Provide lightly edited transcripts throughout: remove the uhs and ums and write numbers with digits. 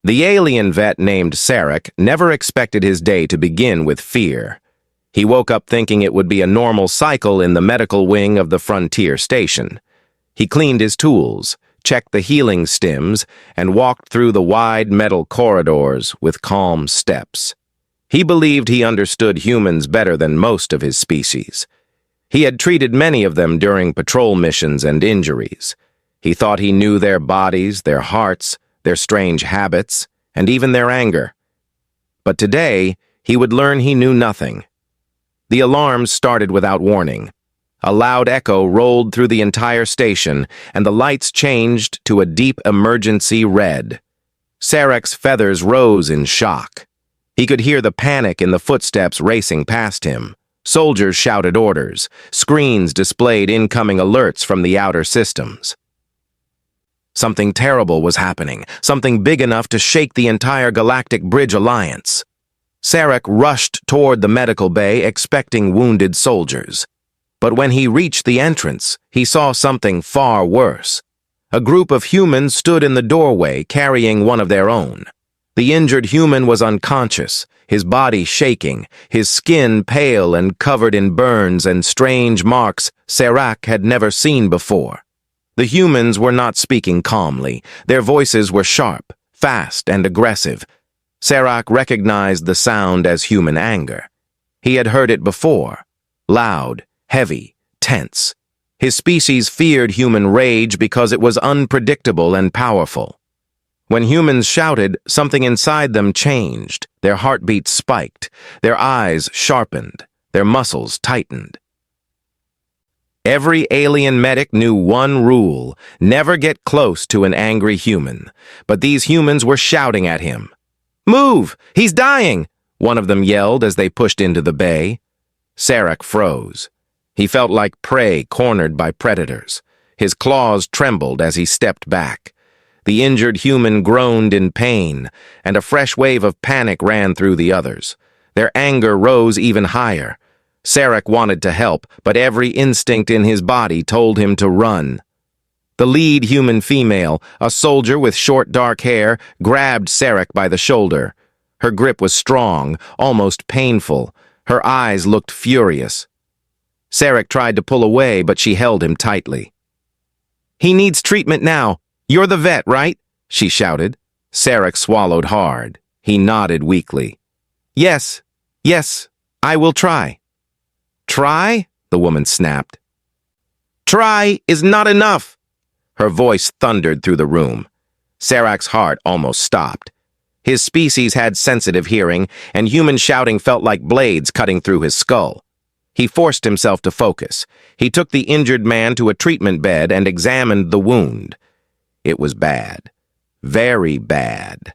The alien vet named Sarek never expected his day to begin with fear. He woke up thinking it would be a normal cycle in the medical wing of the frontier station. He cleaned his tools, checked the healing stims, and walked through the wide metal corridors with calm steps. He believed he understood humans better than most of his species. He had treated many of them during patrol missions and injuries. He thought he knew their bodies, their hearts, their strange habits, and even their anger. But today, he would learn he knew nothing. The alarms started without warning. A loud echo rolled through the entire station, and the lights changed to a deep emergency red. Sarek's feathers rose in shock. He could hear the panic in the footsteps racing past him. Soldiers shouted orders. Screens displayed incoming alerts from the outer systems. Something terrible was happening, something big enough to shake the entire Galactic Bridge Alliance. Sarek rushed toward the medical bay, expecting wounded soldiers. But when he reached the entrance, he saw something far worse. A group of humans stood in the doorway, carrying one of their own. The injured human was unconscious, his body shaking, his skin pale and covered in burns and strange marks Sarek had never seen before. The humans were not speaking calmly. Their voices were sharp, fast, and aggressive. Sarek recognized the sound as human anger. He had heard it before. Loud, heavy, tense. His species feared human rage because it was unpredictable and powerful. When humans shouted, something inside them changed. Their heartbeats spiked. Their eyes sharpened. Their muscles tightened. Every alien medic knew one rule: never get close to an angry human. But these humans were shouting at him. "Move! He's dying!" one of them yelled as they pushed into the bay. Sarek froze. He felt like prey cornered by predators. His claws trembled as he stepped back. The injured human groaned in pain, and a fresh wave of panic ran through the others. Their anger rose even higher. Sarek wanted to help, but every instinct in his body told him to run. The lead human female, a soldier with short dark hair, grabbed Sarek by the shoulder. Her grip was strong, almost painful. Her eyes looked furious. Sarek tried to pull away, but she held him tightly. "He needs treatment now. You're the vet, right?" she shouted. Sarek swallowed hard. He nodded weakly. Yes, I will try." "Try?" the woman snapped. "Try is not enough." Her voice thundered through the room. Sarek's heart almost stopped. His species had sensitive hearing, and human shouting felt like blades cutting through his skull. He forced himself to focus. He took the injured man to a treatment bed and examined the wound. It was bad. Very bad.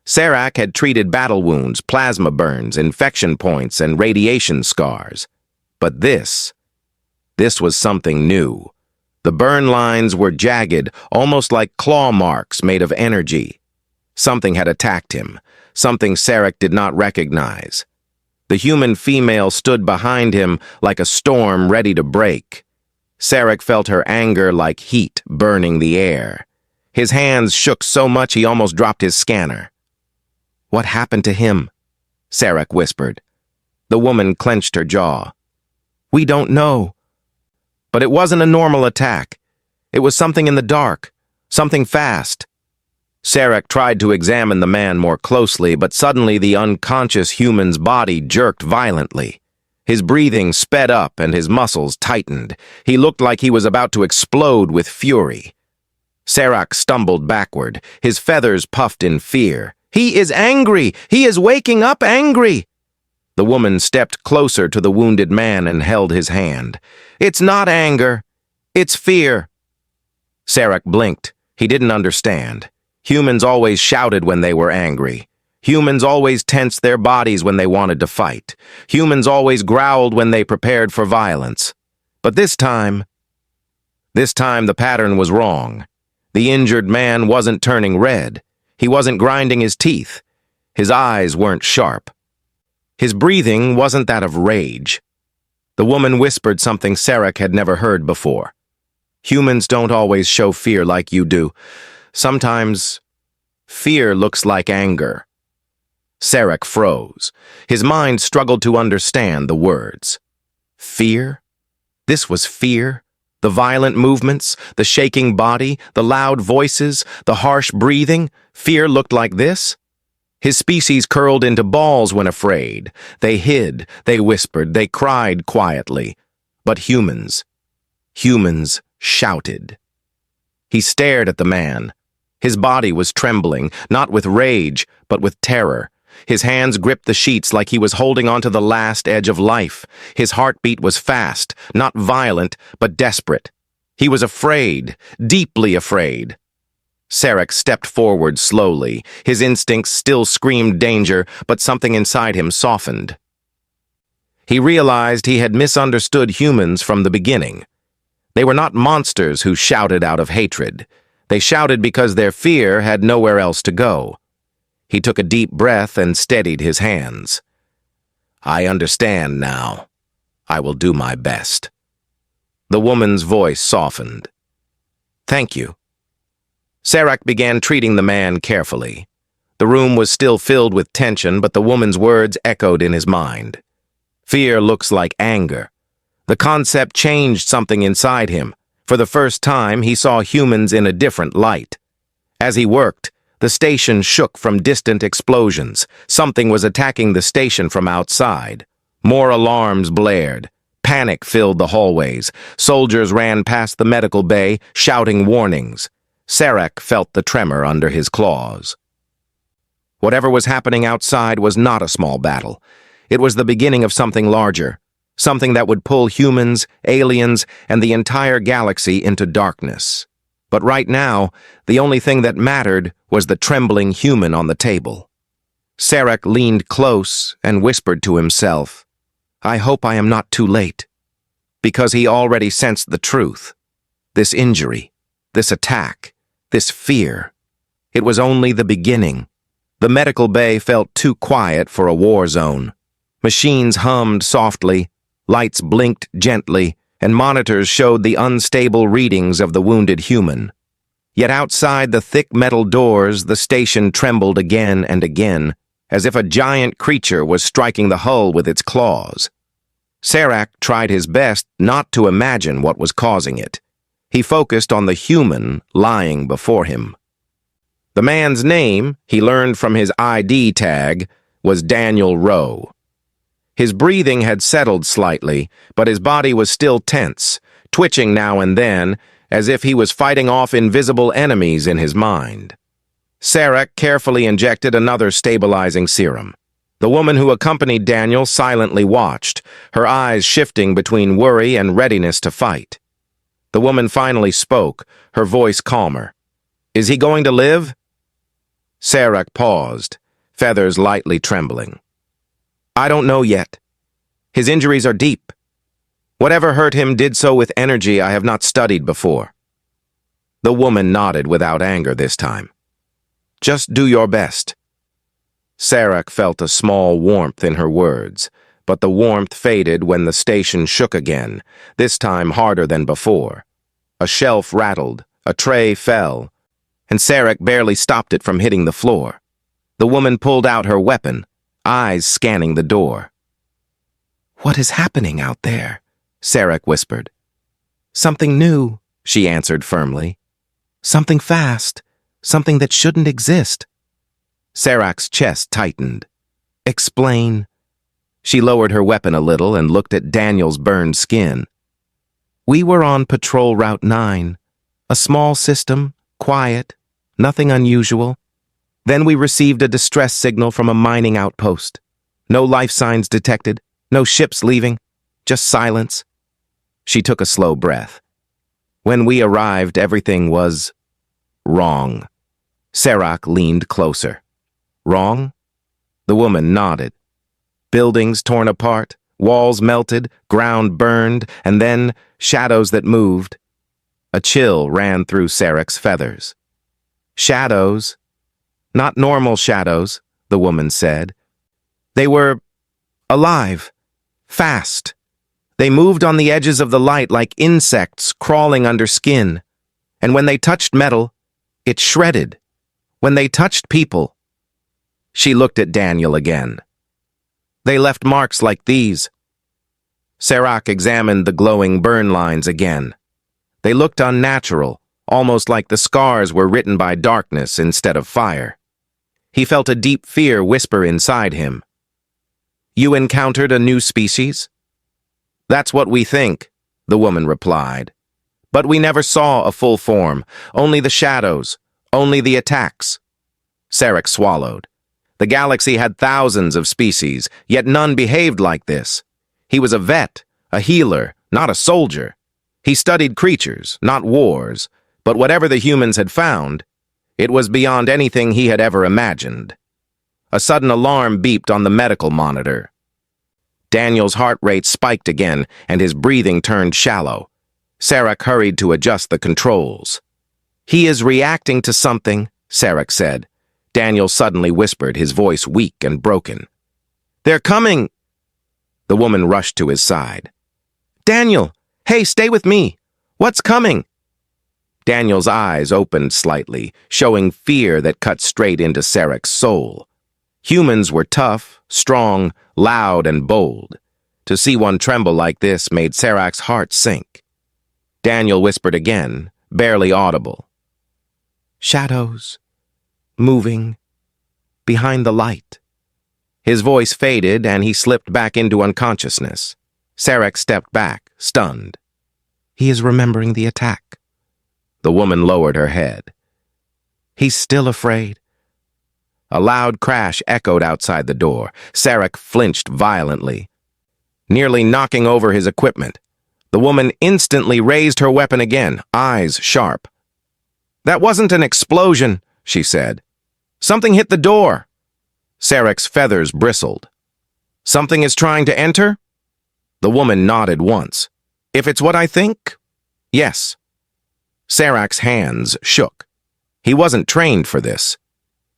Sarek had treated battle wounds, plasma burns, infection points, and radiation scars. But this was something new. The burn lines were jagged, almost like claw marks made of energy. Something had attacked him, something Sarek did not recognize. The human female stood behind him like a storm ready to break. Sarek felt her anger like heat burning the air. His hands shook so much he almost dropped his scanner. "What happened to him?" Sarek whispered. The woman clenched her jaw. "We don't know." But it wasn't a normal attack. It was something in the dark, something fast. Sarek tried to examine the man more closely, but suddenly the unconscious human's body jerked violently. His breathing sped up and his muscles tightened. He looked like he was about to explode with fury. Sarek stumbled backward, his feathers puffed in fear. "He is angry! He is waking up angry!" The woman stepped closer to the wounded man and held his hand. "It's not anger. It's fear." Sarek blinked. He didn't understand. Humans always shouted when they were angry. Humans always tensed their bodies when they wanted to fight. Humans always growled when they prepared for violence. But this time the pattern was wrong. The injured man wasn't turning red. He wasn't grinding his teeth. His eyes weren't sharp. His breathing wasn't that of rage. The woman whispered something Sarek had never heard before. "Humans don't always show fear like you do. Sometimes Fear looks like anger. Sarek froze. His mind struggled to understand the words. Fear? This was fear? The violent movements, the shaking body, the loud voices, the harsh breathing? Fear looked like this? His species curled into balls when afraid. They hid, they whispered, they cried quietly. But humans shouted. He stared at the man. His body was trembling, not with rage, but with terror. His hands gripped the sheets like he was holding onto the last edge of life. His heartbeat was fast, not violent, but desperate. He was afraid, deeply afraid. Sarek stepped forward slowly. His instincts still screamed danger, but something inside him softened. He realized he had misunderstood humans from the beginning. They were not monsters who shouted out of hatred. They shouted because their fear had nowhere else to go. He took a deep breath and steadied his hands. I understand now. I will do my best. The woman's voice softened. Thank you. Sarek began treating the man carefully. The room was still filled with tension, but the woman's words echoed in his mind. Fear looks like anger. The concept changed something inside him. For the first time, he saw humans in a different light. As he worked, the station shook from distant explosions. Something was attacking the station from outside. More alarms blared. Panic filled the hallways. Soldiers ran past the medical bay, shouting warnings. Sarek felt the tremor under his claws. Whatever was happening outside was not a small battle. It was the beginning of something larger, something that would pull humans, aliens, and the entire galaxy into darkness. But right now, the only thing that mattered was the trembling human on the table. Sarek leaned close and whispered to himself, I hope I am not too late. Because he already sensed the truth. This injury, this attack, this fear. It was only the beginning. The medical bay felt too quiet for a war zone. Machines hummed softly, lights blinked gently, and monitors showed the unstable readings of the wounded human. Yet outside the thick metal doors, the station trembled again and again, as if a giant creature was striking the hull with its claws. Sarek tried his best not to imagine what was causing it. He focused on the human lying before him. The man's name, he learned from his ID tag, was Daniel Rowe. His breathing had settled slightly, but his body was still tense, twitching now and then, as if he was fighting off invisible enemies in his mind. Sarek carefully injected another stabilizing serum. The woman who accompanied Daniel silently watched, her eyes shifting between worry and readiness to fight. The woman finally spoke, her voice calmer. Is he going to live? Sarek paused, feathers lightly trembling. I don't know yet. His injuries are deep. Whatever hurt him did so with energy I have not studied before. The woman nodded without anger this time. Just do your best. Sarek felt a small warmth in her words, but the warmth faded when the station shook again, this time harder than before. A shelf rattled, a tray fell, and Sarek barely stopped it from hitting the floor. The woman pulled out her weapon, eyes scanning the door. What is happening out there? Sarek whispered. Something new, she answered firmly. Something fast, something that shouldn't exist. Sarek's chest tightened. Explain. She lowered her weapon a little and looked at Daniel's burned skin. We were on Patrol Route 9. A small system, quiet, nothing unusual. Then we received a distress signal from a mining outpost. No life signs detected, no ships leaving, just silence. She took a slow breath. When we arrived, everything was wrong. Sarek leaned closer. Wrong? The woman nodded. Buildings torn apart, walls melted, ground burned, and then shadows that moved. A chill ran through Sarek's feathers. Shadows? Not normal shadows, the woman said. They were alive, fast. They moved on the edges of the light like insects crawling under skin. And when they touched metal, it shredded. When they touched people. She looked at Daniel again. They left marks like these. Serac examined the glowing burn lines again. They looked unnatural, almost like the scars were written by darkness instead of fire. He felt a deep fear whisper inside him. You encountered a new species? That's what we think, the woman replied. But we never saw a full form, only the shadows, only the attacks. Serac swallowed. The galaxy had thousands of species, yet none behaved like this. He was a vet, a healer, not a soldier. He studied creatures, not wars, but whatever the humans had found, it was beyond anything he had ever imagined. A sudden alarm beeped on the medical monitor. Daniel's heart rate spiked again, and his breathing turned shallow. Serac hurried to adjust the controls. He is reacting to something, Serac said. Daniel suddenly whispered, his voice weak and broken. They're coming! The woman rushed to his side. Daniel! Hey, stay with me! What's coming? Daniel's eyes opened slightly, showing fear that cut straight into Serac's soul. Humans were tough, strong, loud, and bold. To see one tremble like this made Serac's heart sink. Daniel whispered again, barely audible. Shadows. Moving. Behind the light. His voice faded and he slipped back into unconsciousness. Serac stepped back, stunned. He is remembering the attack. The woman lowered her head. He's still afraid. A loud crash echoed outside the door. Serac flinched violently, nearly knocking over his equipment. The woman instantly raised her weapon again, eyes sharp. That wasn't an explosion, she said. Something hit the door. Serac's feathers bristled. Something is trying to enter? The woman nodded once. If it's what I think, yes. Serac's hands shook. He wasn't trained for this.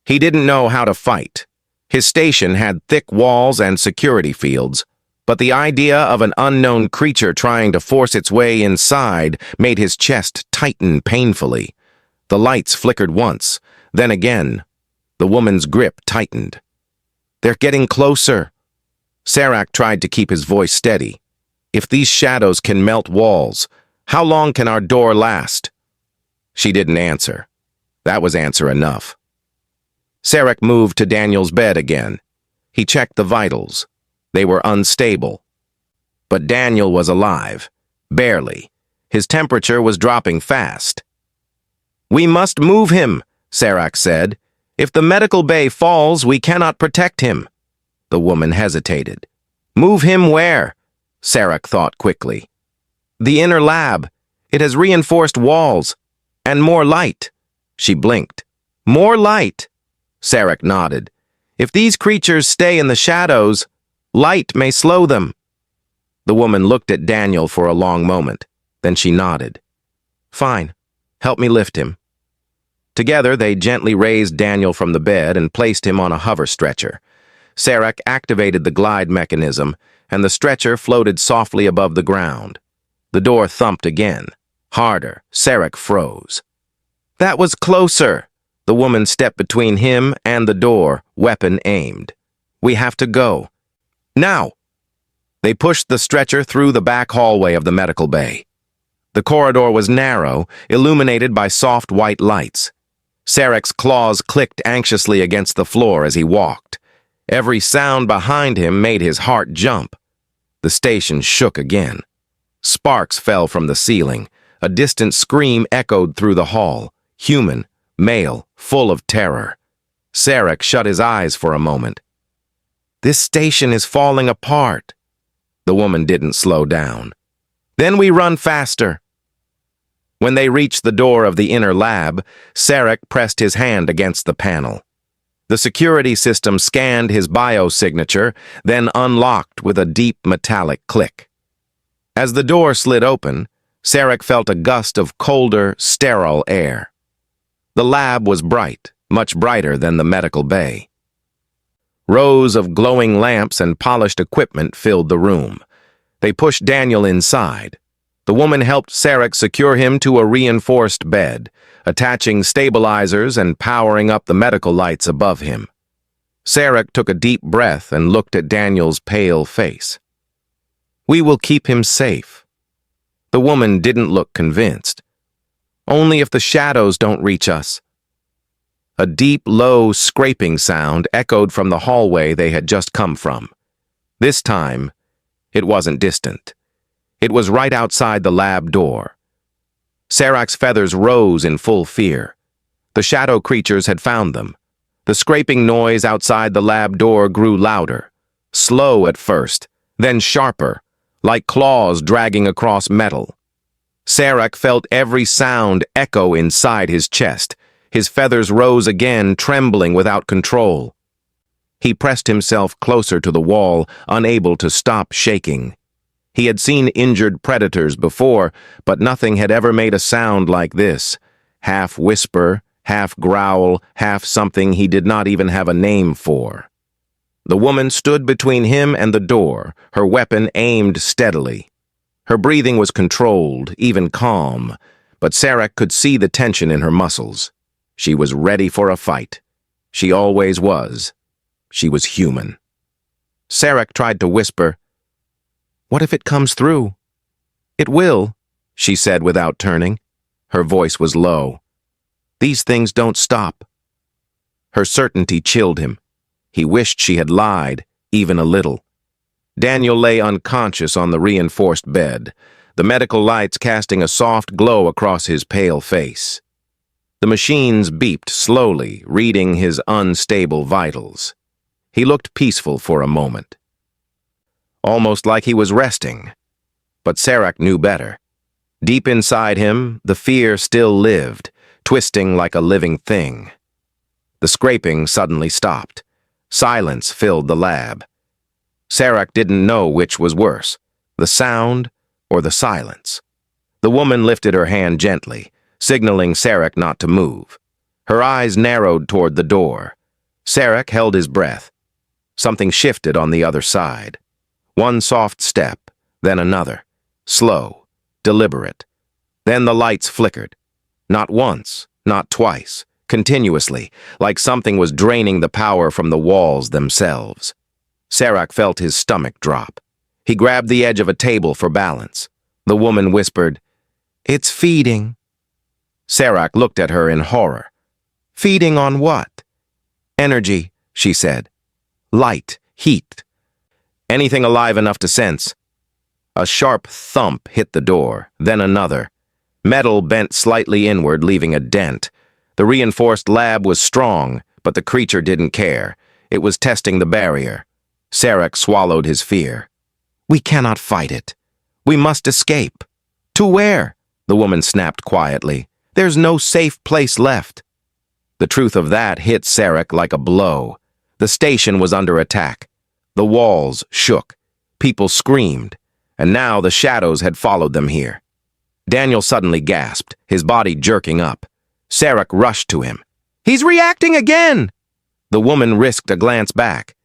He didn't know how to fight. His station had thick walls and security fields, but the idea of an unknown creature trying to force its way inside made his chest tighten painfully. The lights flickered once, then again. The woman's grip tightened. They're getting closer. Serac tried to keep his voice steady. If these shadows can melt walls, how long can our door last? She didn't answer. That was answer enough. Serac moved to Daniel's bed again. He checked the vitals. They were unstable. But Daniel was alive. Barely. His temperature was dropping fast. We must move him, Serac said. If the medical bay falls, we cannot protect him. The woman hesitated. Move him where? Serac thought quickly. The inner lab. It has reinforced walls. And more light. She blinked. More light. Serac nodded. If these creatures stay in the shadows, light may slow them. The woman looked at Daniel for a long moment. Then she nodded. Fine. Help me lift him. Together, they gently raised Daniel from the bed and placed him on a hover stretcher. Serac activated the glide mechanism, and the stretcher floated softly above the ground. The door thumped again. Harder. Serac froze. That was closer. The woman stepped between him and the door, weapon aimed. We have to go. Now! They pushed the stretcher through the back hallway of the medical bay. The corridor was narrow, illuminated by soft white lights. Serac's claws clicked anxiously against the floor as he walked. Every sound behind him made his heart jump. The station shook again. Sparks fell from the ceiling. A distant scream echoed through the hall. Human, male, full of terror. Serac shut his eyes for a moment. This station is falling apart. The woman didn't slow down. Then we run faster. When they reached the door of the inner lab, Serac pressed his hand against the panel. The security system scanned his biosignature, then unlocked with a deep metallic click. As the door slid open, Serac felt a gust of colder, sterile air. The lab was bright, much brighter than the medical bay. Rows of glowing lamps and polished equipment filled the room. They pushed Daniel inside. The woman helped Sarek secure him to a reinforced bed, attaching stabilizers and powering up the medical lights above him. Sarek took a deep breath and looked at Daniel's pale face. "We will keep him safe." The woman didn't look convinced. "Only if the shadows don't reach us." A deep, low scraping sound echoed from the hallway they had just come from. This time, it wasn't distant. It was right outside the lab door. Sarek's feathers rose in full fear. The shadow creatures had found them. The scraping noise outside the lab door grew louder, slow at first, then sharper, like claws dragging across metal. Sarek felt every sound echo inside his chest. His feathers rose again, trembling without control. He pressed himself closer to the wall, unable to stop shaking. He had seen injured predators before, but nothing had ever made a sound like this. Half whisper, half growl, half something he did not even have a name for. The woman stood between him and the door, her weapon aimed steadily. Her breathing was controlled, even calm, but Sarek could see the tension in her muscles. She was ready for a fight. She always was. She was human. Sarek tried to whisper, "What if it comes through?" "It will," she said without turning. Her voice was low. "These things don't stop." Her certainty chilled him. He wished she had lied, even a little. Daniel lay unconscious on the reinforced bed, the medical lights casting a soft glow across his pale face. The machines beeped slowly, reading his unstable vitals. He looked peaceful for a moment. Almost like he was resting. But Sarek knew better. Deep inside him, the fear still lived, twisting like a living thing. The scraping suddenly stopped. Silence filled the lab. Sarek didn't know which was worse, the sound or the silence. The woman lifted her hand gently, signaling Sarek not to move. Her eyes narrowed toward the door. Sarek held his breath. Something shifted on the other side. One soft step, then another. Slow, deliberate. Then the lights flickered. Not once, not twice, continuously, like something was draining the power from the walls themselves. Sarek felt his stomach drop. He grabbed the edge of a table for balance. The woman whispered, "It's feeding." Sarek looked at her in horror. "Feeding on what?" "Energy," she said. "Light, heat. Anything alive enough to sense." A sharp thump hit the door, then another. Metal bent slightly inward, leaving a dent. The reinforced lab was strong, but the creature didn't care. It was testing the barrier. Sarek swallowed his fear. "We cannot fight it. We must escape." "To where?" the woman snapped quietly. "There's no safe place left." The truth of that hit Sarek like a blow. The station was under attack. The walls shook. People screamed. And now the shadows had followed them here. Daniel suddenly gasped, his body jerking up. Sarek rushed to him. "He's reacting again!" The woman risked a glance back.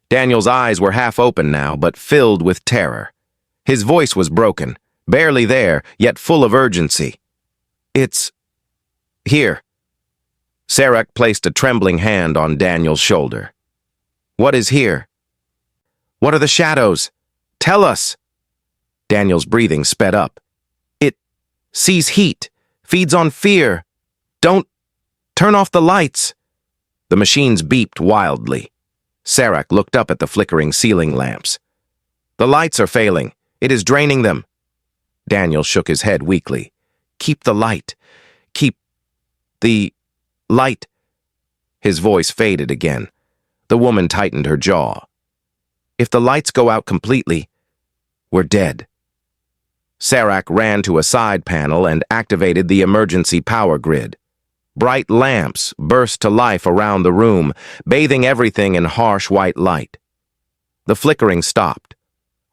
Daniel's eyes were half open now, but filled with terror. His voice was broken, barely there, yet full of urgency. "It's here." Sarek placed a trembling hand on Daniel's shoulder. "What is here?" "What are the shadows? Tell us!" Daniel's breathing sped up. "It sees heat, feeds on fear. Don't turn off the lights." The machines beeped wildly. Sarek looked up at the flickering ceiling lamps. "The lights are failing. It is draining them." Daniel shook his head weakly. "Keep the light. Keep the light." His voice faded again. The woman tightened her jaw. "If the lights go out completely, we're dead." Sarek ran to a side panel and activated the emergency power grid. Bright lamps burst to life around the room, bathing everything in harsh white light. The flickering stopped,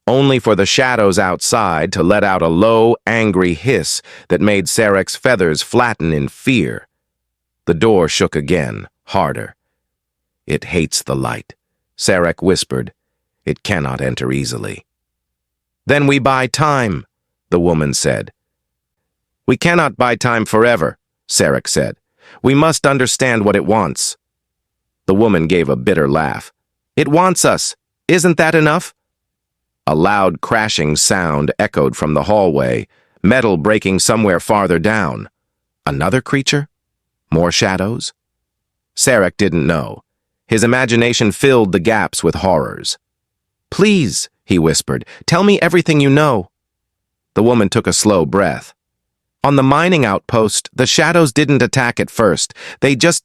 only for the shadows outside to let out a low, angry hiss that made Sarek's feathers flatten in fear. The door shook again, harder. "It hates the light," Sarek whispered. "It cannot enter easily." "Then we buy time," the woman said. We cannot buy time forever, Sarek said. We must understand what it wants. The woman gave a bitter laugh. It wants us. Isn't that enough? A loud crashing sound echoed from the hallway, metal breaking somewhere farther down. Another creature? More shadows? Sarek didn't know. His imagination filled the gaps with horrors. Please, he whispered, tell me everything you know. The woman took a slow breath. On the mining outpost, the shadows didn't attack at first. They just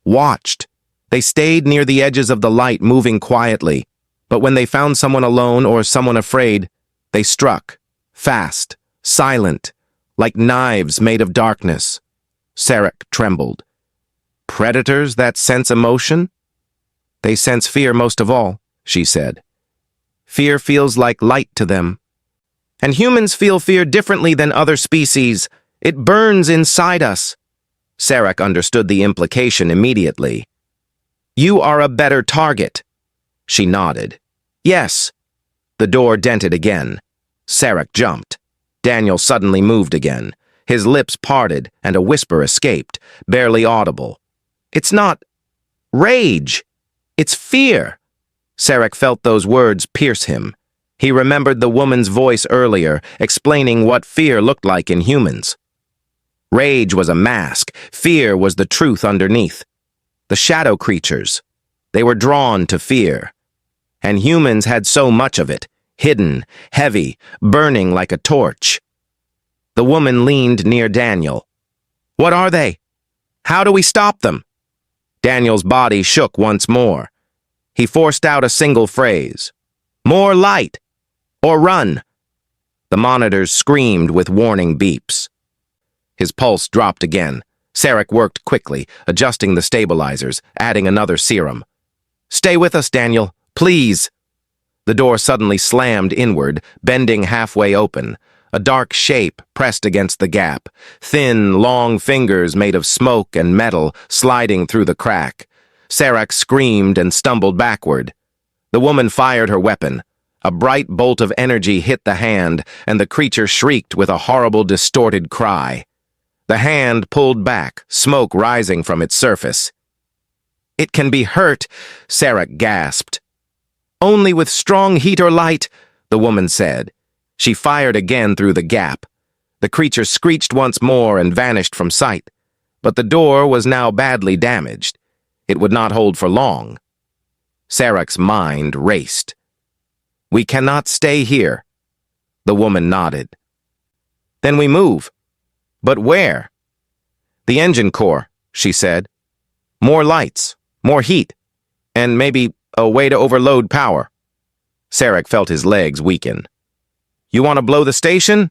watched. They stayed near the edges of the light, moving quietly. But when they found someone alone or someone afraid, they struck. Fast, silent, like knives made of darkness. Sarek trembled. Predators that sense emotion? They sense fear most of all, she said. Fear feels like light to them. And humans feel fear differently than other species. It burns inside us. Sarek understood the implication immediately. You are a better target. She nodded. Yes. The door dented again. Sarek jumped. Daniel suddenly moved again. His lips parted and a whisper escaped, barely audible. It's not rage. It's fear. Sarek felt those words pierce him. He remembered the woman's voice earlier, explaining what fear looked like in humans. Rage was a mask. Fear was the truth underneath. The shadow creatures. They were drawn to fear. And humans had so much of it, hidden, heavy, burning like a torch. The woman leaned near Daniel. What are they? How do we stop them? Daniel's body shook once more. He forced out a single phrase. More light! Or run! The monitors screamed with warning beeps. His pulse dropped again. Sarek worked quickly, adjusting the stabilizers, adding another serum. Stay with us, Daniel, please! The door suddenly slammed inward, bending halfway open. A dark shape pressed against the gap, thin, long fingers made of smoke and metal sliding through the crack. Sarek screamed and stumbled backward. The woman fired her weapon. A bright bolt of energy hit the hand, and the creature shrieked with a horrible, distorted cry. The hand pulled back, smoke rising from its surface. It can be hurt, Sarek gasped. Only with strong heat or light, the woman said. She fired again through the gap. The creature screeched once more and vanished from sight. But the door was now badly damaged. It would not hold for long. Sarek's mind raced. We cannot stay here. The woman nodded. Then we move. But where? The engine core, she said. More lights, more heat, and maybe a way to overload power. Sarek felt his legs weaken. You want to blow the station?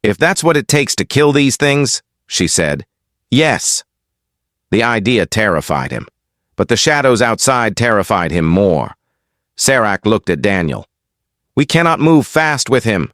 If that's what it takes to kill these things, she said. Yes. The idea terrified him, but the shadows outside terrified him more. Sarek looked at Daniel. We cannot move fast with him.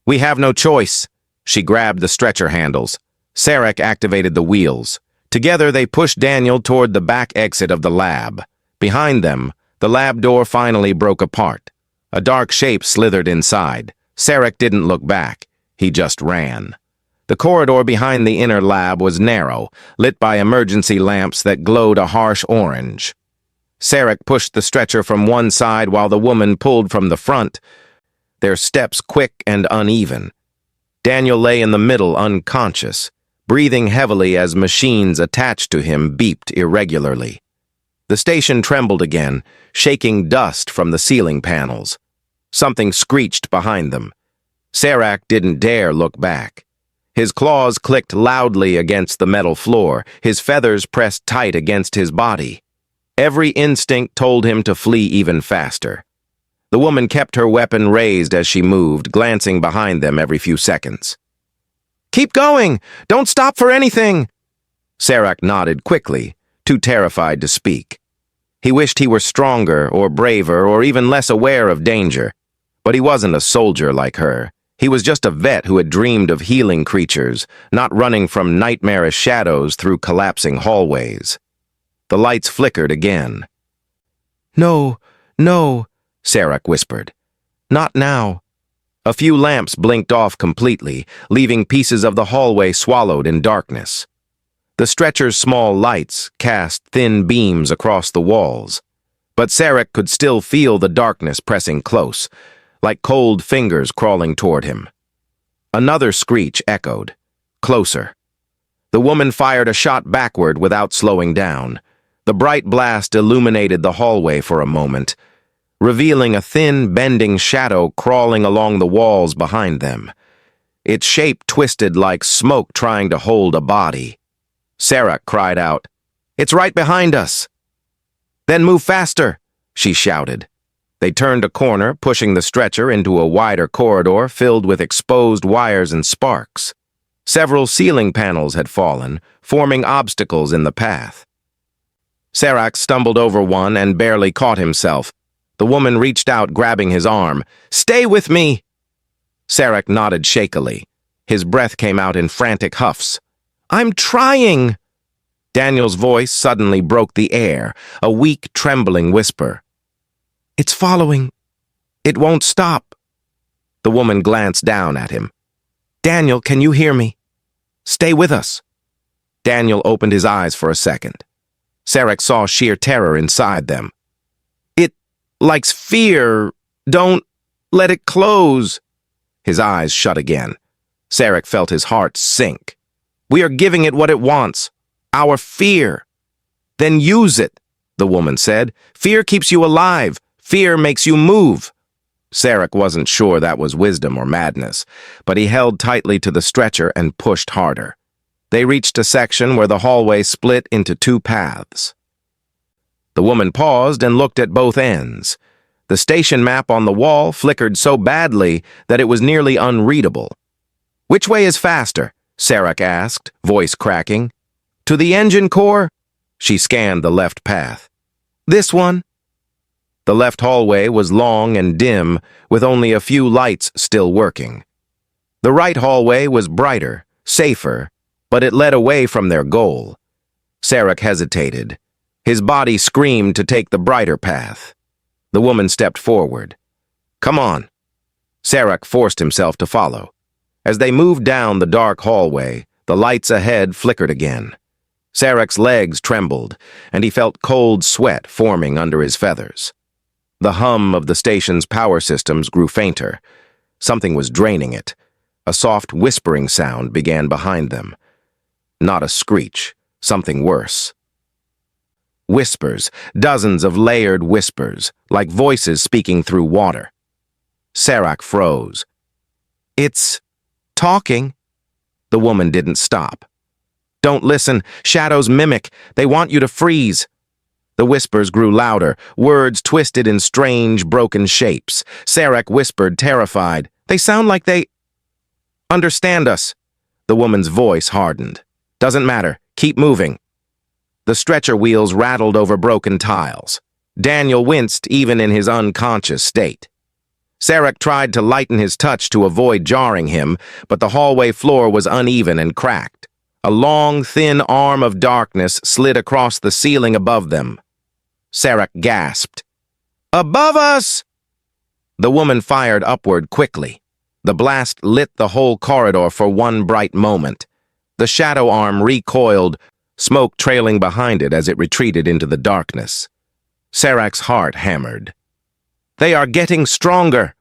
We have no choice. She grabbed the stretcher handles. Sarek activated the wheels. Together they pushed Daniel toward the back exit of the lab. Behind them, the lab door finally broke apart. A dark shape slithered inside. Sarek didn't look back. He just ran. The corridor behind the inner lab was narrow, lit by emergency lamps that glowed a harsh orange. Sarek pushed the stretcher from one side while the woman pulled from the front, their steps quick and uneven. Daniel lay in the middle, unconscious, breathing heavily as machines attached to him beeped irregularly. The station trembled again, shaking dust from the ceiling panels. Something screeched behind them. Sarek didn't dare look back. His claws clicked loudly against the metal floor, his feathers pressed tight against his body. Every instinct told him to flee even faster. The woman kept her weapon raised as she moved, glancing behind them every few seconds. Keep going! Don't stop for anything! Sarek nodded quickly, too terrified to speak. He wished he were stronger or braver or even less aware of danger. But he wasn't a soldier like her. He was just a vet who had dreamed of healing creatures, not running from nightmarish shadows through collapsing hallways. The lights flickered again. No, no, Sarek whispered. Not now. A few lamps blinked off completely, leaving pieces of the hallway swallowed in darkness. The stretcher's small lights cast thin beams across the walls, but Sarek could still feel the darkness pressing close, like cold fingers crawling toward him. Another screech echoed, closer. The woman fired a shot backward without slowing down. The bright blast illuminated the hallway for a moment, revealing a thin, bending shadow crawling along the walls behind them. Its shape twisted like smoke trying to hold a body. Sarek cried out, "It's right behind us!" "Then move faster!" she shouted. They turned a corner, pushing the stretcher into a wider corridor filled with exposed wires and sparks. Several ceiling panels had fallen, forming obstacles in the path. Sarek stumbled over one and barely caught himself. The woman reached out, grabbing his arm. "Stay with me!" Sarek nodded shakily. His breath came out in frantic huffs. "I'm trying!" Daniel's voice suddenly broke the air, a weak, trembling whisper. "It's following. It won't stop." The woman glanced down at him. "Daniel, can you hear me? Stay with us." Daniel opened his eyes for a second. Sarek saw sheer terror inside them. "It likes fear. Don't let it close." His eyes shut again. Sarek felt his heart sink. "We are giving it what it wants. Our fear." "Then use it," the woman said. "Fear keeps you alive. Fear makes you move." Sarek wasn't sure that was wisdom or madness, but he held tightly to the stretcher and pushed harder. They reached a section where the hallway split into two paths. The woman paused and looked at both ends. The station map on the wall flickered so badly that it was nearly unreadable. "Which way is faster?" Sarek asked, voice cracking. "To the engine core?" She scanned the left path. "This one?" The left hallway was long and dim, with only a few lights still working. The right hallway was brighter, safer, but it led away from their goal. Sarek hesitated. His body screamed to take the brighter path. The woman stepped forward. "Come on." Sarek forced himself to follow. As they moved down the dark hallway, the lights ahead flickered again. Sarek's legs trembled, and he felt cold sweat forming under his feathers. The hum of the station's power systems grew fainter. Something was draining it. A soft whispering sound began behind them. Not a screech, something worse. Whispers, dozens of layered whispers, like voices speaking through water. Sarek froze. "It's talking." The woman didn't stop. "Don't listen. Shadows mimic. They want you to freeze." The whispers grew louder, words twisted in strange, broken shapes. Sarek whispered, terrified, "They sound like they understand us." The woman's voice hardened. "Doesn't matter. Keep moving." The stretcher wheels rattled over broken tiles. Daniel winced even in his unconscious state. Sarek tried to lighten his touch to avoid jarring him, but the hallway floor was uneven and cracked. A long, thin arm of darkness slid across the ceiling above them. Sarek gasped. "Above us!" The woman fired upward quickly. The blast lit the whole corridor for one bright moment. The shadow arm recoiled, smoke trailing behind it as it retreated into the darkness. Sarek's heart hammered. "They are getting stronger."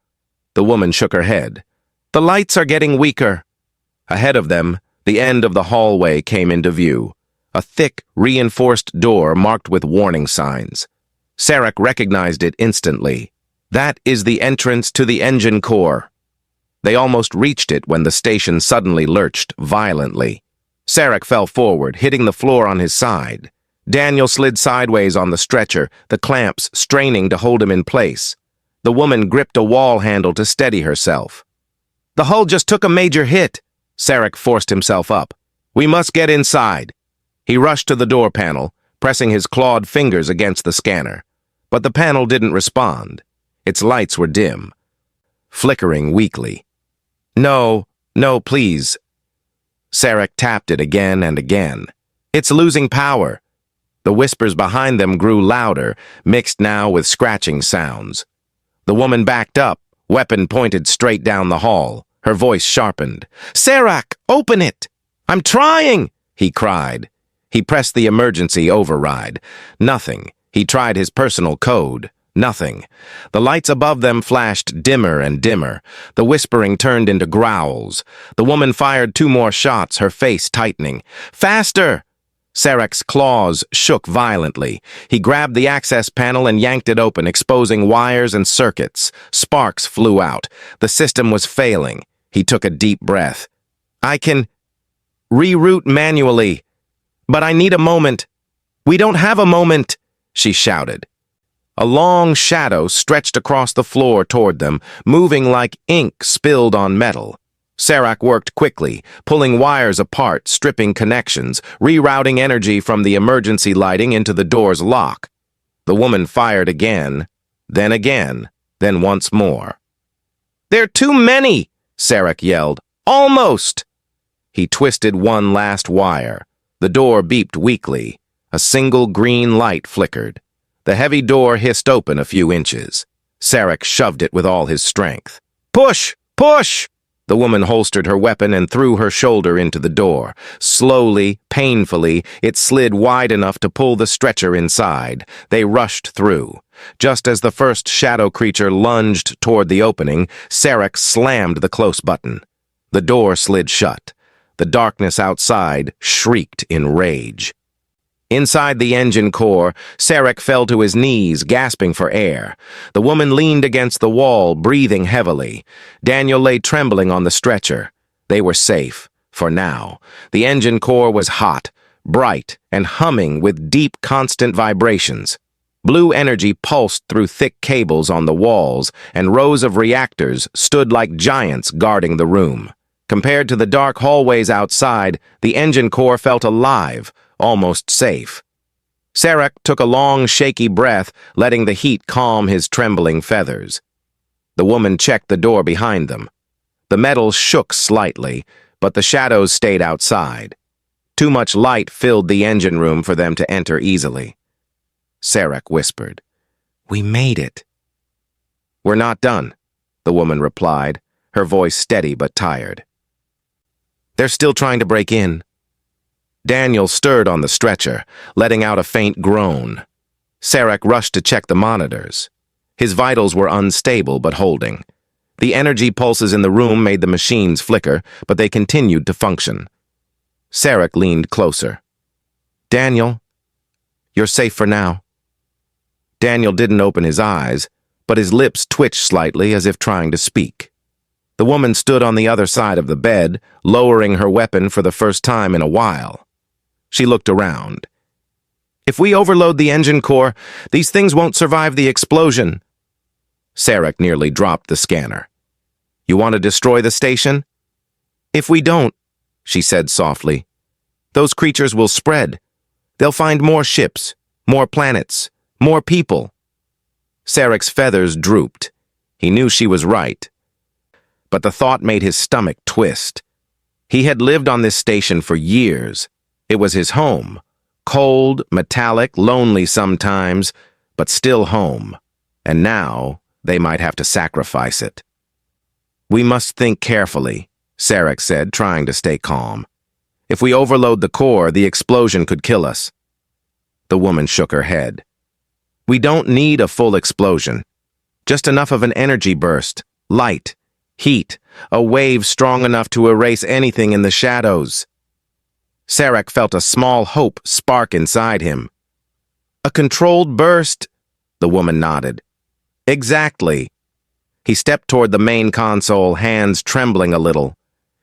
The woman shook her head. "The lights are getting weaker." Ahead of them, the end of the hallway came into view. A thick, reinforced door marked with warning signs. Sarek recognized it instantly. That is the entrance to the engine core. They almost reached it when the station suddenly lurched violently. Sarek fell forward, hitting the floor on his side. Daniel slid sideways on the stretcher, the clamps straining to hold him in place. The woman gripped a wall handle to steady herself. "The hull just took a major hit." Sarek forced himself up. "We must get inside." He rushed to the door panel, pressing his clawed fingers against the scanner. But the panel didn't respond. Its lights were dim, flickering weakly. No, please." Sarek tapped it again and again. "It's losing power." The whispers behind them grew louder, mixed now with scratching sounds. The woman backed up, weapon pointed straight down the hall. Her voice sharpened. "Serac, open it!" "I'm trying!" he cried. He pressed the emergency override. Nothing. He tried his personal code. Nothing. The lights above them flashed dimmer and dimmer. The whispering turned into growls. The woman fired 2 more shots, her face tightening. "Faster!" Sarac's claws shook violently. He grabbed the access panel and yanked it open, exposing wires and circuits. Sparks flew out. The system was failing. He took a deep breath. "I can reroute manually, but I need a moment." "We don't have a moment," she shouted. A long shadow stretched across the floor toward them, moving like ink spilled on metal. Serac worked quickly, pulling wires apart, stripping connections, rerouting energy from the emergency lighting into the door's lock. The woman fired again, then once more. "There are too many!" Serac yelled. "Almost!" He twisted one last wire. The door beeped weakly. A single green light flickered. The heavy door hissed open a few inches. Serac shoved it with all his strength. "Push! Push!" The woman holstered her weapon and threw her shoulder into the door. Slowly, painfully, it slid wide enough to pull the stretcher inside. They rushed through. Just as the first shadow creature lunged toward the opening, Serac slammed the close button. The door slid shut. The darkness outside shrieked in rage. Inside the engine core, Serac fell to his knees, gasping for air. The woman leaned against the wall, breathing heavily. Daniel lay trembling on the stretcher. They were safe, for now. The engine core was hot, bright, and humming with deep, constant vibrations. Blue energy pulsed through thick cables on the walls, and rows of reactors stood like giants guarding the room. Compared to the dark hallways outside, the engine core felt alive, almost safe. Serac took a long, shaky breath, letting the heat calm his trembling feathers. The woman checked the door behind them. The metal shook slightly, but the shadows stayed outside. Too much light filled the engine room for them to enter easily. Serac whispered, "We made it." "We're not done," the woman replied, her voice steady but tired. "They're still trying to break in." Daniel stirred on the stretcher, letting out a faint groan. Serac rushed to check the monitors. His vitals were unstable but holding. The energy pulses in the room made the machines flicker, but they continued to function. Serac leaned closer. "Daniel, you're safe for now." Daniel didn't open his eyes, but his lips twitched slightly as if trying to speak. The woman stood on the other side of the bed, lowering her weapon for the first time in a while. She looked around. "If we overload the engine core, these things won't survive the explosion." Serac nearly dropped the scanner. "You want to destroy the station?" "If we don't," she said softly, "those creatures will spread. They'll find more ships, more planets, more people." Serac's feathers drooped. He knew she was right. But the thought made his stomach twist. He had lived on this station for years. It was his home. Cold, metallic, lonely sometimes, but still home. And now they might have to sacrifice it. "We must think carefully," Serac said, trying to stay calm. "If we overload the core, the explosion could kill us." The woman shook her head. "We don't need a full explosion. Just enough of an energy burst, light, heat, a wave strong enough to erase anything in the shadows." Serac felt a small hope spark inside him. "A controlled burst?" The woman nodded. "Exactly." He stepped toward the main console, hands trembling a little.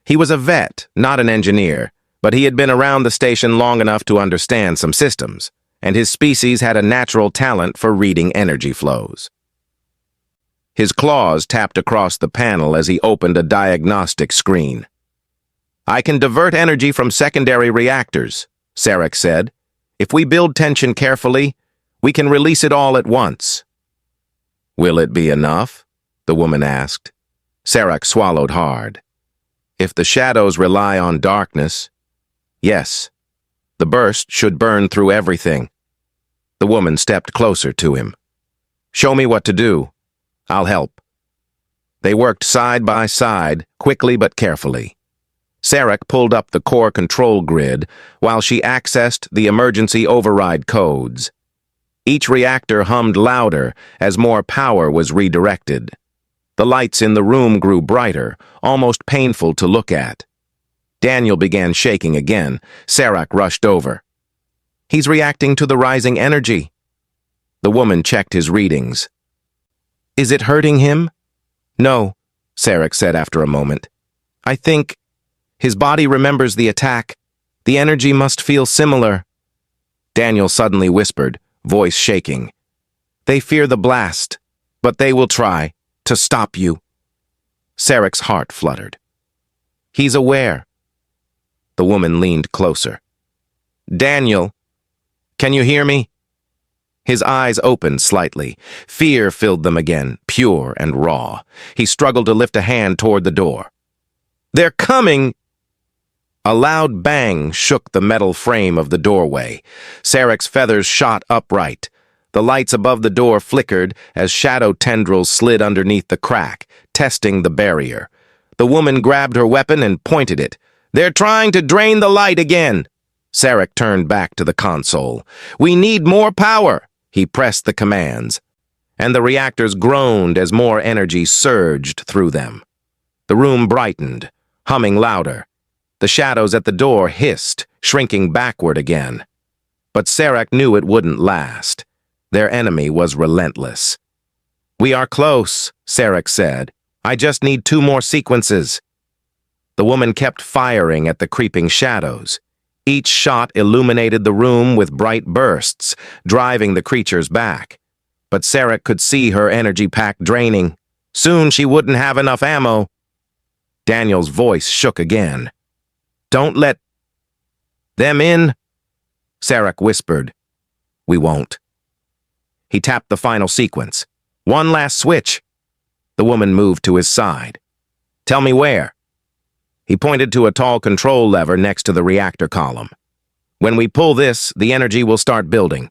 He was a vet, not an engineer, but he had been around the station long enough to understand some systems, and his species had a natural talent for reading energy flows. His claws tapped across the panel as he opened a diagnostic screen. "I can divert energy from secondary reactors," Serac said. "If we build tension carefully, we can release it all at once." "Will it be enough?" the woman asked. Serac swallowed hard. "If the shadows rely on darkness, yes. The burst should burn through everything." The woman stepped closer to him. "Show me what to do. I'll help." They worked side by side, quickly but carefully. Sarek pulled up the core control grid while she accessed the emergency override codes. Each reactor hummed louder as more power was redirected. The lights in the room grew brighter, almost painful to look at. Daniel began shaking again. Sarek rushed over. "He's reacting to the rising energy." The woman checked his readings. "Is it hurting him?" "No," Sarek said after a moment. "I think his body remembers the attack. The energy must feel similar." Daniel suddenly whispered, voice shaking. "They fear the blast, but they will try to stop you." Sarek's heart fluttered. "He's aware." The woman leaned closer. "Daniel, can you hear me?" His eyes opened slightly. Fear filled them again, pure and raw. He struggled to lift a hand toward the door. "They're coming!" A loud bang shook the metal frame of the doorway. Sarek's feathers shot upright. The lights above the door flickered as shadow tendrils slid underneath the crack, testing the barrier. The woman grabbed her weapon and pointed it. "They're trying to drain the light again." Sarek turned back to the console. "We need more power." He pressed the commands, and the reactors groaned as more energy surged through them. The room brightened, humming louder. The shadows at the door hissed, shrinking backward again. But Sarek knew it wouldn't last. Their enemy was relentless. "We are close," Sarek said. "I just need 2 more sequences." The woman kept firing at the creeping shadows. Each shot illuminated the room with bright bursts, driving the creatures back. But Sarek could see her energy pack draining. Soon she wouldn't have enough ammo. Daniel's voice shook again. "Don't let them in," Sarek whispered. "We won't." He tapped the final sequence. "One last switch." The woman moved to his side. "Tell me where." He pointed to a tall control lever next to the reactor column. "When we pull this, the energy will start building.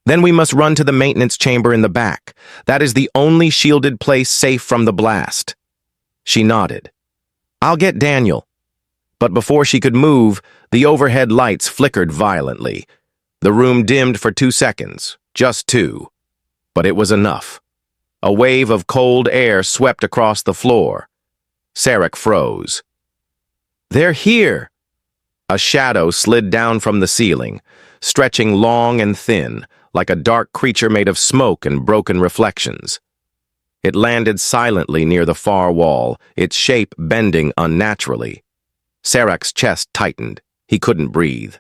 Then we must run to the maintenance chamber in the back. That is the only shielded place safe from the blast." She nodded. "I'll get Daniel." But before she could move, the overhead lights flickered violently. The room dimmed for 2 seconds, just 2. But it was enough. A wave of cold air swept across the floor. Sarek froze. "They're here!" A shadow slid down from the ceiling, stretching long and thin, like a dark creature made of smoke and broken reflections. It landed silently near the far wall, its shape bending unnaturally. Sarek's chest tightened. He couldn't breathe.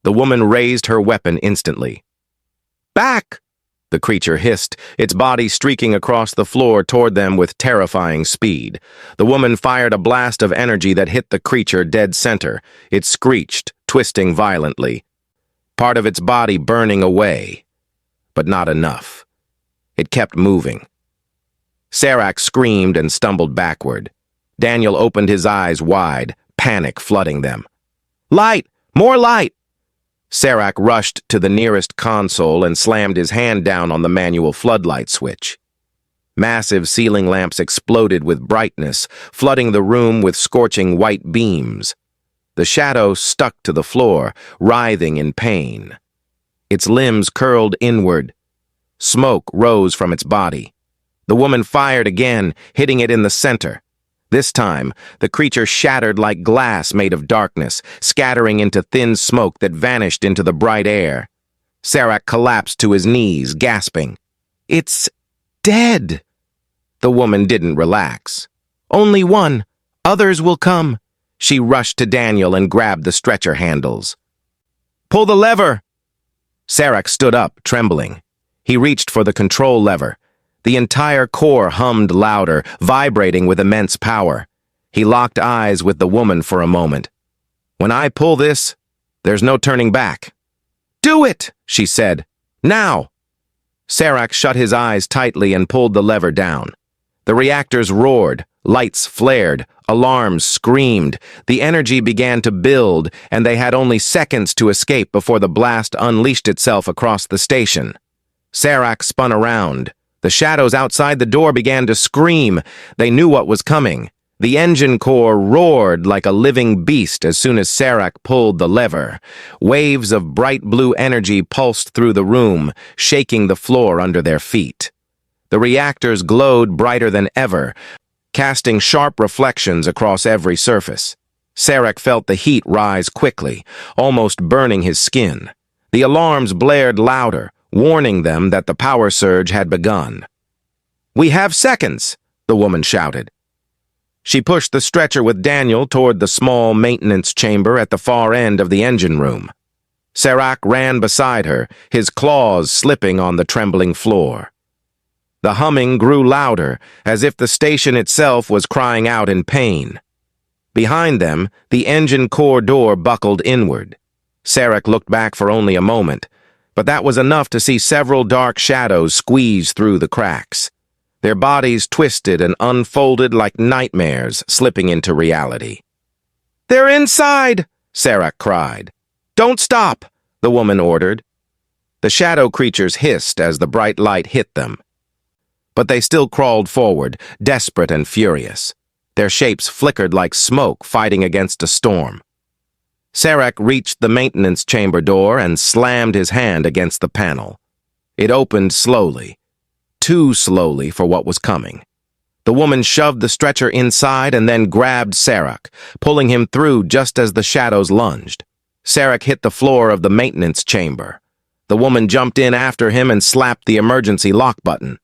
The woman raised her weapon instantly. "Back!" the creature hissed, its body streaking across the floor toward them with terrifying speed. The woman fired a blast of energy that hit the creature dead center. It screeched, twisting violently, part of its body burning away. But not enough. It kept moving. Sarek screamed and stumbled backward. Daniel opened his eyes wide, panic flooding them. "Light! More light!" Sarek rushed to the nearest console and slammed his hand down on the manual floodlight switch. Massive ceiling lamps exploded with brightness, flooding the room with scorching white beams. The shadow stuck to the floor, writhing in pain. Its limbs curled inward. Smoke rose from its body. The woman fired again, hitting it in the center. This time, the creature shattered like glass made of darkness, scattering into thin smoke that vanished into the bright air. Sarek collapsed to his knees, gasping. "It's dead!" The woman didn't relax. "Only one. Others will come." She rushed to Daniel and grabbed the stretcher handles. "Pull the lever!" Sarek stood up, trembling. He reached for the control lever. The entire core hummed louder, vibrating with immense power. He locked eyes with the woman for a moment. "When I pull this, there's no turning back." "Do it," she said. "Now!" Sarek shut his eyes tightly and pulled the lever down. The reactors roared, lights flared, alarms screamed. The energy began to build, and they had only seconds to escape before the blast unleashed itself across the station. Sarek spun around. The shadows outside the door began to scream. They knew what was coming. The engine core roared like a living beast as soon as Serac pulled the lever. Waves of bright blue energy pulsed through the room, shaking the floor under their feet. The reactors glowed brighter than ever, casting sharp reflections across every surface. Serac felt the heat rise quickly, almost burning his skin. The alarms blared louder, warning them that the power surge had begun. "We have seconds," the woman shouted. She pushed the stretcher with Daniel toward the small maintenance chamber at the far end of the engine room. Serac ran beside her, his claws slipping on the trembling floor. The humming grew louder, as if the station itself was crying out in pain. Behind them, the engine core door buckled inward. Serac looked back for only a moment, but that was enough to see several dark shadows squeeze through the cracks. Their bodies twisted and unfolded like nightmares, slipping into reality. "They're inside!" Serac cried. "Don't stop!" the woman ordered. The shadow creatures hissed as the bright light hit them. But they still crawled forward, desperate and furious. Their shapes flickered like smoke fighting against a storm. Serac reached the maintenance chamber door and slammed his hand against the panel. It opened slowly. Too slowly for what was coming. The woman shoved the stretcher inside and then grabbed Serac, pulling him through just as the shadows lunged. Serac hit the floor of the maintenance chamber. The woman jumped in after him and slapped the emergency lock button.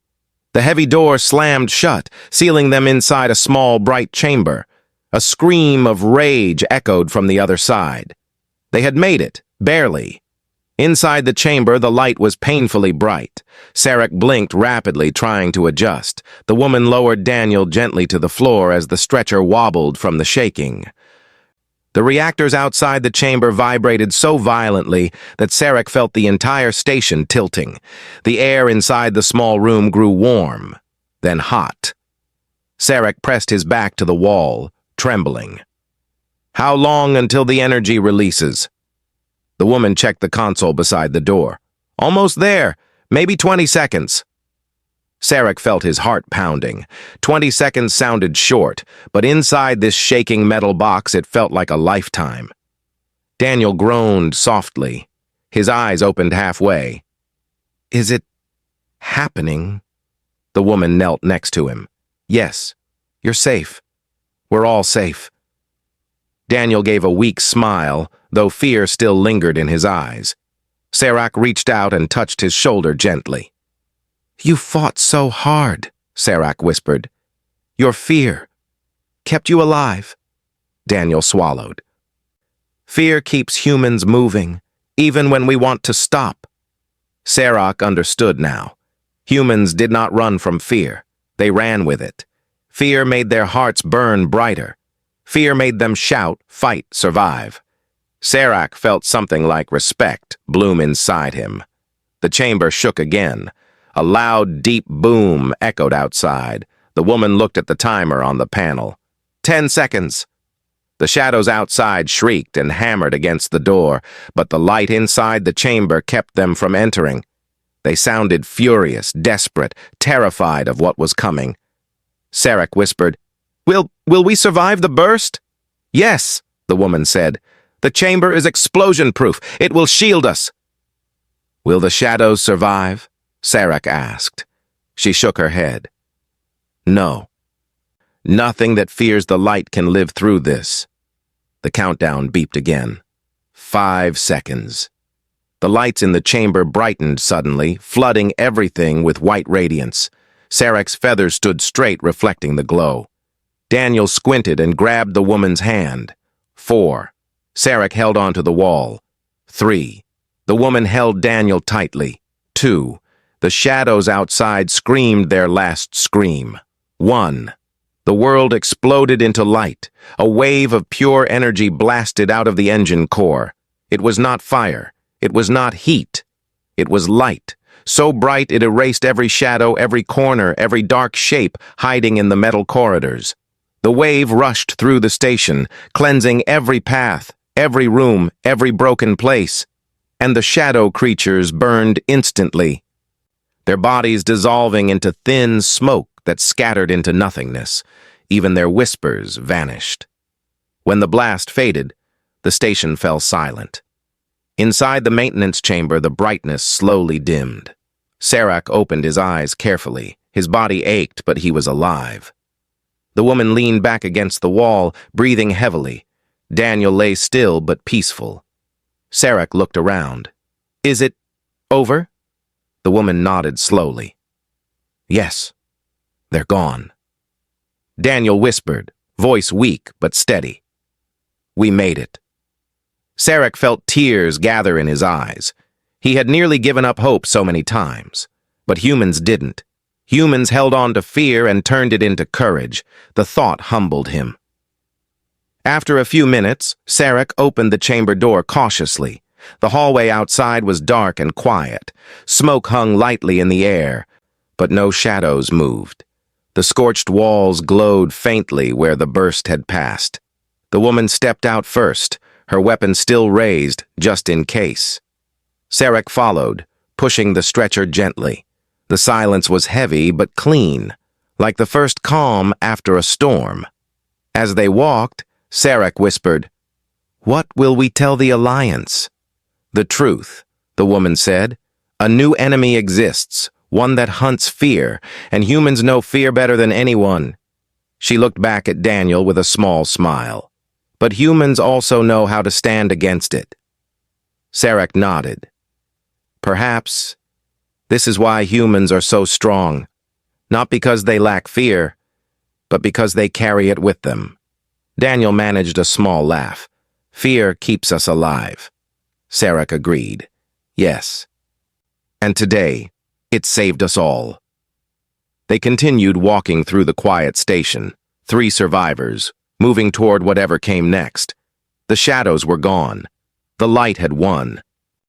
The heavy door slammed shut, sealing them inside a small, bright chamber. A scream of rage echoed from the other side. They had made it, barely. Inside the chamber, the light was painfully bright. Serac blinked rapidly, trying to adjust. The woman lowered Daniel gently to the floor as the stretcher wobbled from the shaking. The reactors outside the chamber vibrated so violently that Serac felt the entire station tilting. The air inside the small room grew warm, then hot. Serac pressed his back to the wall, trembling. "How long until the energy releases?" The woman checked the console beside the door. "Almost there. Maybe 20 seconds. Serac felt his heart pounding. 20 seconds sounded short, but inside this shaking metal box it felt like a lifetime. Daniel groaned softly. His eyes opened halfway. "Is it happening?" The woman knelt next to him. "Yes. You're safe. We're all safe." Daniel gave a weak smile, though fear still lingered in his eyes. Serac reached out and touched his shoulder gently. "You fought so hard," Serac whispered. "Your fear kept you alive." Daniel swallowed. "Fear keeps humans moving, even when we want to stop." Serac understood now. Humans did not run from fear. They ran with it. Fear made their hearts burn brighter. Fear made them shout, fight, survive. Serac felt something like respect bloom inside him. The chamber shook again. A loud, deep boom echoed outside. The woman looked at the timer on the panel. 10 seconds. The shadows outside shrieked and hammered against the door, but the light inside the chamber kept them from entering. They sounded furious, desperate, terrified of what was coming. Serac whispered, Will we survive the burst?" "Yes," the woman said. "The chamber is explosion-proof. It will shield us." "Will the shadows survive?" Serac asked. She shook her head. "No. Nothing that fears the light can live through this." The countdown beeped again. 5 seconds. The lights in the chamber brightened suddenly, flooding everything with white radiance. Serac's feathers stood straight, reflecting the glow. Daniel squinted and grabbed the woman's hand. 4. Serac held onto the wall. 3. The woman held Daniel tightly. 2. The shadows outside screamed their last scream. 1. The world exploded into light. A wave of pure energy blasted out of the engine core. It was not fire. It was not heat. It was light. So bright it erased every shadow, every corner, every dark shape hiding in the metal corridors. The wave rushed through the station, cleansing every path, every room, every broken place. And the shadow creatures burned instantly. their bodies dissolving into thin smoke that scattered into nothingness. Even their whispers vanished. When the blast faded, the station fell silent. Inside the maintenance chamber, the brightness slowly dimmed. Serac opened his eyes carefully. His body ached, but he was alive. The woman leaned back against the wall, breathing heavily. Daniel lay still but peaceful. Serac looked around. "Is it over?" The woman nodded slowly. "Yes, they're gone." Daniel whispered, voice weak but steady. "We made it." Serac felt tears gather in his eyes. He had nearly given up hope so many times. But humans didn't. Humans held on to fear and turned it into courage. The thought humbled him. After a few minutes, Serac opened the chamber door cautiously. The hallway outside was dark and quiet. Smoke hung lightly in the air, but no shadows moved. The scorched walls glowed faintly where the burst had passed. The woman stepped out first, her weapon still raised, just in case. Serac followed, pushing the stretcher gently. The silence was heavy but clean, like the first calm after a storm. As they walked, Serac whispered, "What will we tell the Alliance?" "The truth," the woman said. "A new enemy exists, one that hunts fear, and humans know fear better than anyone." She looked back at Daniel with a small smile. "But humans also know how to stand against it." Serac nodded. "Perhaps this is why humans are so strong, not because they lack fear, but because they carry it with them." Daniel managed a small laugh. "Fear keeps us alive." Serac agreed. "Yes. And today, it saved us all." They continued walking through the quiet station, 3 survivors, moving toward whatever came next. The shadows were gone. The light had won.